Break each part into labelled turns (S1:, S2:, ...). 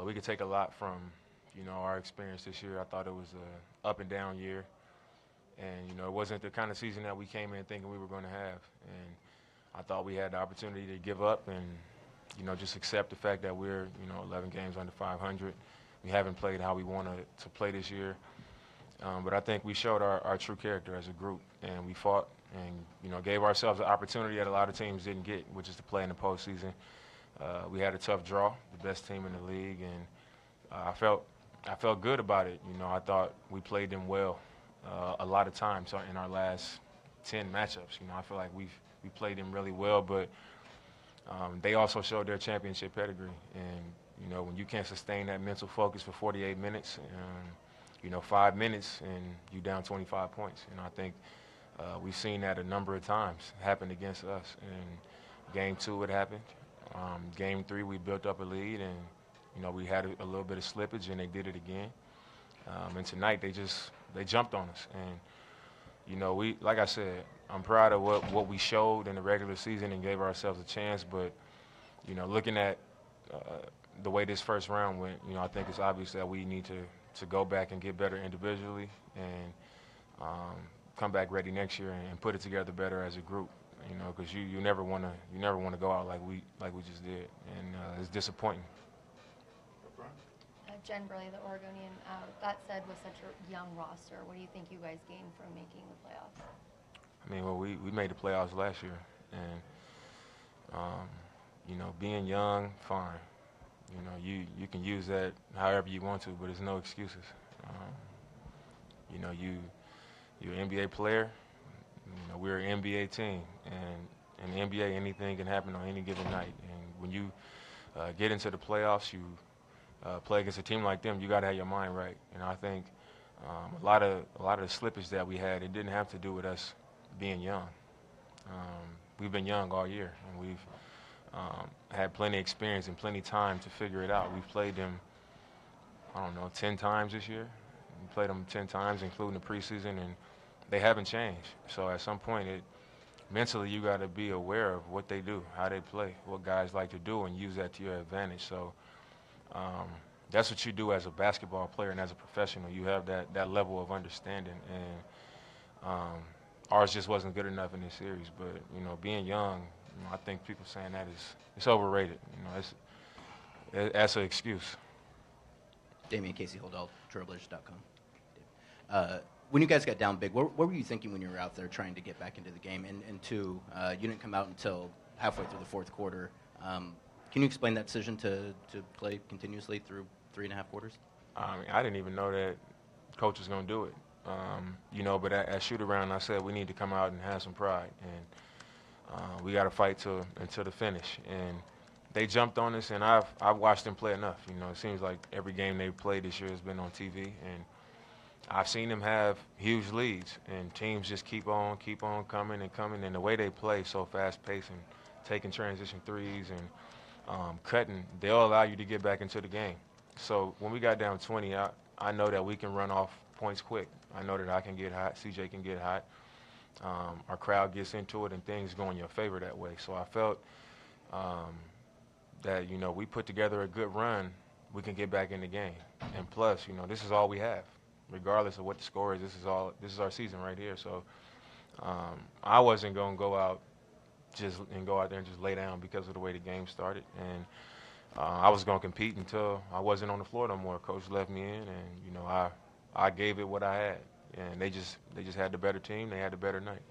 S1: We could take a lot from, our experience this year. I thought it was a up and down year, and it wasn't the kind of season that we came in thinking we were going to have. And I thought we had the opportunity to give up and, just accept the fact that we're, 11 games under 500. We haven't played how we wanted to play this year. But I think we showed our true character as a group, and we fought and, gave ourselves an opportunity that a lot of teams didn't get, which is to play in the postseason. We had a tough draw, the best team in the league, and I felt good about it. I thought we played them well a lot of times in our last 10 matchups. I feel like we played them really well, but they also showed their championship pedigree. And, when you can't sustain that mental focus for 48 minutes, 5 minutes, and you down 25 points. I think we've seen that a number of times happen against us. In Game 2, it happened. Game 3, we built up a lead, and, we had a little bit of slippage, and they did it again. And tonight, they jumped on us. And, we, like I said, I'm proud of what we showed in the regular season and gave ourselves a chance. But, looking at the way this first round went, I think it's obvious that we need to go back and get better individually and come back ready next year and put it together better as a group. Because you never want to go out like we just did, and it's disappointing.
S2: Jen Burley, the Oregonian. That said, with such a young roster, what do you think you guys gained from making the playoffs?
S1: I mean, well, we made the playoffs last year, and being young, fine. You can use that however you want to, but there's no excuses. You're an NBA player. We're an NBA team, and in the NBA, anything can happen on any given night. And when you get into the playoffs, you play against a team like them, you got to have your mind right. And I think a lot of the slippage that we had, it didn't have to do with us being young. We've been young all year, and we've had plenty of experience and plenty of time to figure it out. We've played them, 10 times this year. We played them 10 times, including the preseason, and they haven't changed. So at some point, mentally, you got to be aware of what they do, how they play, what guys like to do, and use that to your advantage. So that's what you do as a basketball player and as a professional. You have that level of understanding, and ours just wasn't good enough in this series. But being young, I think people saying that it's overrated. That's an excuse.
S3: Damian Casey, Holdall, Trailblazers.com. When you guys got down big, what were you thinking when you were out there trying to get back into the game? And two, you didn't come out until halfway through the fourth quarter. Can you explain that decision to play continuously through 3.5 quarters?
S1: I didn't even know that coach was going to do it. But at shoot-around, I said we need to come out and have some pride. And we got to fight until the finish. And they jumped on us, and I've watched them play enough. It seems like every game they've played this year has been on TV. And I've seen them have huge leads, and teams just keep on coming and coming. And the way they play, so fast-paced and taking transition threes and cutting, they'll allow you to get back into the game. So when we got down 20, I know that we can run off points quick. I know that I can get hot, CJ can get hot. Our crowd gets into it, and things go in your favor that way. So I felt that, we put together a good run, we can get back in the game. And plus, this is all we have. Regardless of what the score is, this is our season right here. So I wasn't going to go out there and just lay down because of the way the game started. And I was going to compete until I wasn't on the floor no more. Coach left me in, and I gave it what I had. And they just had the better team. They had the better night.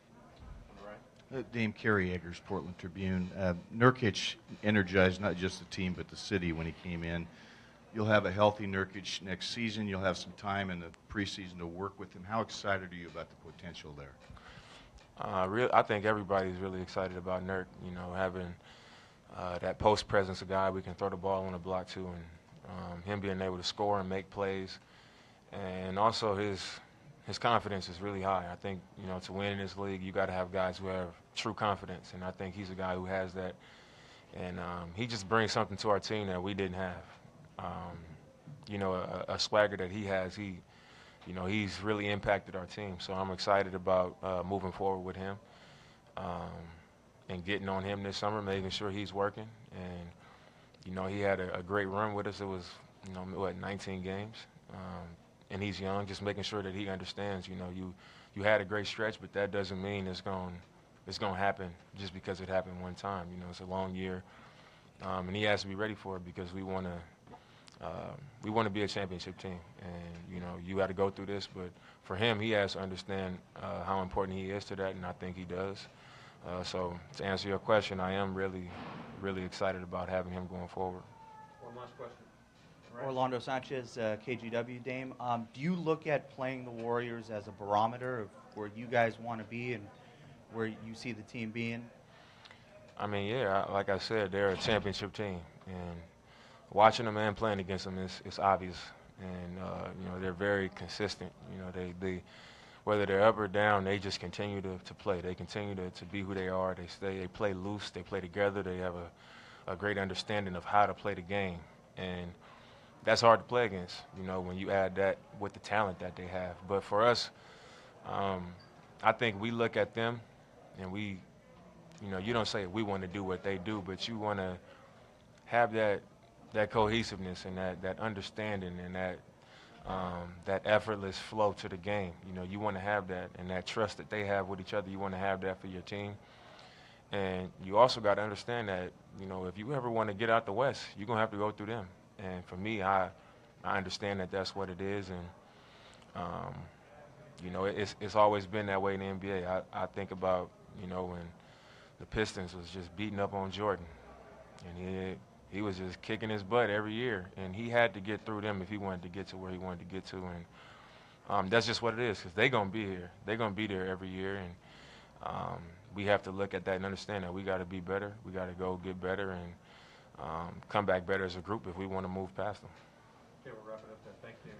S4: Dame Kerry Eggers, Portland Tribune. Nurkic energized not just the team but the city when he came in. You'll have a healthy Nurkic next season. You'll have some time in the preseason to work with him. How excited are you about the potential there?
S1: I think everybody's really excited about Nurk. Having that post presence, a guy we can throw the ball on the block to, and him being able to score and make plays, and also his confidence is really high. I think to win in this league, you got to have guys who have true confidence, and I think he's a guy who has that. And he just brings something to our team that we didn't have. A swagger that he has. He's really impacted our team. So I'm excited about moving forward with him and getting on him this summer, making sure he's working. you know, he had a great run with us. It was, you know, what, 19 games, and he's young. Just making sure that he understands, you know, you had a great stretch, but that doesn't mean it's going to happen just because it happened one time. You know, it's a long year, and he has to be ready for it because we want to be a championship team. And you know, you got to go through this, but for him, he has to understand how important he is to that, and I think he does. So to answer your question, I am really, really excited about having him going forward.
S5: One last question.
S6: Orlando Sanchez, KGW, Dame. Do you look at playing the Warriors as a barometer of where you guys want to be and where you see the team being?
S1: I mean, yeah, like I said, they're a championship team, and watching them and playing against them is obvious. And you know, they're very consistent. You know, they whether they're up or down, they just continue to play. They continue to be who they are. They play loose. They play together. They have a great understanding of how to play the game, and that's hard to play against. You know, when you add that with the talent that they have. But for us, I think we look at them, and we, you know, you don't say we want to do what they do, but you want to have that cohesiveness and that understanding and that effortless flow to the game. You know, you want to have that, and that trust that they have with each other, you want to have that for your team. And you also got to understand that, you know, if you ever want to get out the West, you're going to have to go through them. And for me, I understand that that's what it is. And, you know, it's always been that way in the NBA. I think about, you know, when the Pistons was just beating up on Jordan. And he was just kicking his butt every year, and he had to get through them if he wanted to get to where he wanted to get to, and that's just what it is, because they're going to be here. They're going to be there every year, and we have to look at that and understand that we got to be better. We got to go get better and come back better as a group if we want to move past them.
S5: Okay, we'll wrap it up there. Thank you.